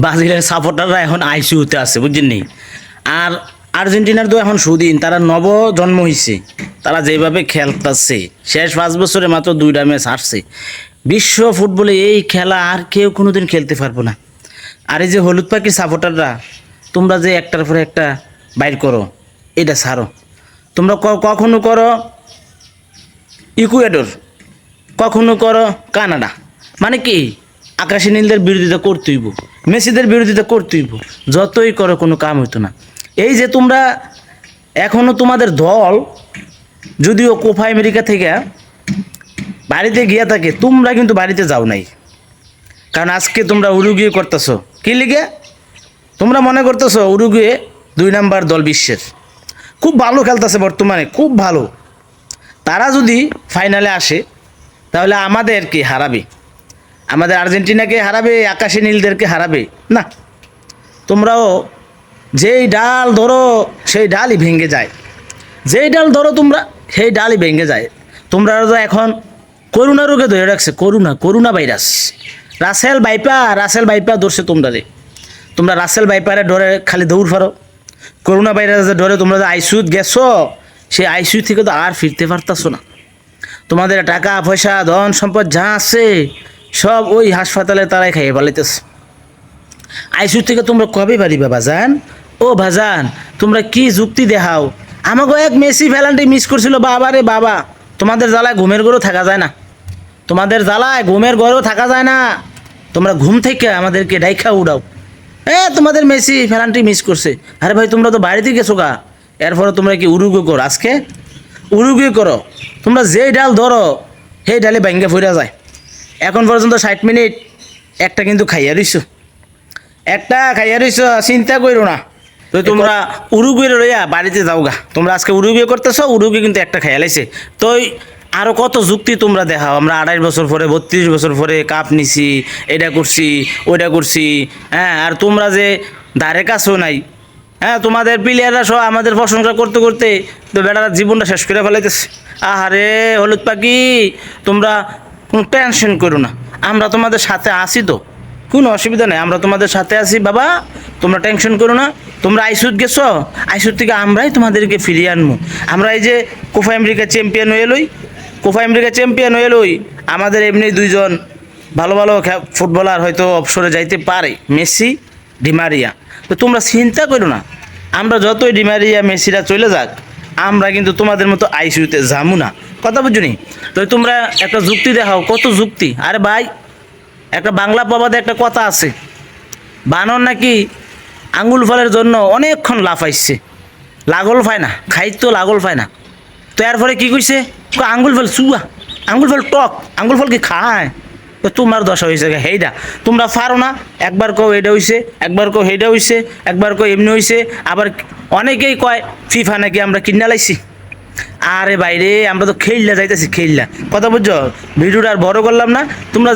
ব্রাজিলের সাপোর্টাররা এখন আইসিইউতে আছে, বুঝছেন নি? আর আর্জেন্টিনার তো এখন সুদিন, তারা নব জন্ম হয়েছে, তারা যেভাবে খেলতেছে, শেষ 5 বছরে মাত্র 2টা ম্যাচ হারছে। বিশ্ব ফুটবলে এই খেলা আর কেউ কোনোদিন খেলতে পারবো না। আর এই যে হলুদ পাখির সাপোর্টাররা, তোমরা যে একটার পরে একটা বাইর করো, এটা ছাড়ো। তোমরা কখনো করো ইকুয়েডর, কখনো করো কানাডা, মানে কি আকাশী নীলদের বিরোধিতা করতেইব, মেসিদের বিরোধিতা করতেইব, যতই করো কোনো কাম হইতো না। এই যে তোমরা এখনও তোমাদের দল যদিও কোপা আমেরিকা থেকে বাড়িতে গিয়া থাকে, তোমরা কিন্তু বাড়িতে যাও নাই। কারণ আজকে তোমরা উরুগুয়ে করতেছো কি লিগে? তোমরা মনে করতেছো উরুগুয়ে 2 নাম্বার দল বিশ্বের, খুব ভালো খেলতেছে বর্তমানে, খুব ভালো। তারা যদি ফাইনালে আসে তাহলে আমাদেরকে হারাবে, আমাদের আর্জেন্টিনাকে হারাবে, আকাশী নীলদেরকে হারাবে না। তোমরাও যেই ডাল ধরো সেই ডালই ভেঙে যায়, যেই ডাল ধরো তোমরা সেই ডালই ভেঙে যায়। তোমরা তো এখন করোনা রোগে ধরে রাখছে, করোনা ভাইরাস। রাসেল বাইপা ধরছে তোমরা রে। তোমরা রাসেল বাইপারে ডরে খালি দৌড় ফারো। করোনা ভাইরাসের ডরে তোমরা যে আইসিইউতে গেছো, সেই আইসিইউ থেকে তো আর ফিরতে পারতাছো না। তোমাদের টাকা পয়সা ধন সম্পদ যা আছে সব ওই হাসপাতালে তারাই খাইয়ে পালাইতেছে। আইসিইউ থেকে তোমরা কবে পারিবা বাজান? ও বাজান, তোমরা কি যুক্তি দেখাও? আমাকে এক মেসি ফ্যালান্টি মিস করছিল, বাবা রে বাবা। তোমাদের জ্বালায় ঘুমের ঘরেও থাকা যায় না, তোমাদের জ্বালায় ঘুমের ঘরেও থাকা যায় না। তোমরা ঘুম থেকে আমাদেরকে ডাইখা উড়াও, তোমাদের মেসি ফ্যালান্টি মিস করছে। আরে ভাই, তোমরা তো বাড়িতে গেছো গা, এরপরে তোমরা কি উরুগুয়ে করো? আজকে উরুগুয়ে করো। তোমরা যেই ডাল ধরো সেই ডালে ব্যাঙ্গে ফুরা যায়। এখন পর্যন্ত 60 মিনিট একটা কিন্তু খাইয়া রইছো, চিন্তা করো না। তো তোমরা উরুগুয়ে রইয়া বাড়িতে যাও গা। তোমরা আজকে উরুগুয়ে করতেছো, উরুগুয়ে কিন্তু একটা খাইয়া লাইছে। তো আরও কত যুক্তি তোমরা দেখাও, আমরা 28 বছর পরে 32 বছর পরে কাপ নিছি, এটা করছি ওইটা করছি। হ্যাঁ, আর তোমরা যে ধারে কাছেও নাই। হ্যাঁ, তোমাদের প্লেয়াররা সব আমাদের প্রশংসা করতে করতে তো বেটারা জীবনটা শেষ করে ফেলাইতেছে। আহারে হলুদ পাখি, তোমরা কোনো টেনশন করো না, আমরা তোমাদের সাথে আছি, তো কোনো অসুবিধা নেই, আমরা তোমাদের সাথে আছি বাবা। তোমরা টেনশন করো না। তোমরা আইসুত গেছো, আইসুত থেকে আমরাই তোমাদেরকে ফিরিয়ে আনবো। আমরা এই যে কোপা আমেরিকা চ্যাম্পিয়ন হয়ে লই, আমাদের এমনি 2জন ভালো ভালো ফুটবলার হয়তো অবসরে যাইতে পারে, মেসি ডিমারিয়া। তো তোমরা চিন্তা করো না, আমরা যতই ডিমারিয়া মেসিরা চলে যাক, আমরা কিন্তু তোমাদের মতো আইসিইউতে যাবো না। কথা বুঝছো নি? তো তোমরা একটা যুক্তি দেখাও, কত যুক্তি। আরে ভাই, একটা বাংলা প্রবাদে একটা কথা আছে, বানর নাকি আঙ্গুল ফলের জন্য অনেকক্ষণ লাফাইছে, লাগল পায় না, খাইতো লাগল পায় না। তো এর ফলে কী কইছে? আঙ্গুল ফল চুয়া, আঙ্গুল ফল টক, আঙ্গুল ফল কি খায়? তো তোমার দশা হয়েছে হেইডা। তোমরা পারো না, একবার কও এটা হইছে, একবার কও হেইডা হইছে, একবার কও এমনি হইছে, আবার অনেকেই কয় ফিফা নাকি আমরা কিনা লাইছি। আরে বাইরে, আমরা তো খেললা যাইতেছি, খেললা। কথা বুঝছো? ভিডিওটা আর বড় করলাম না। তোমরা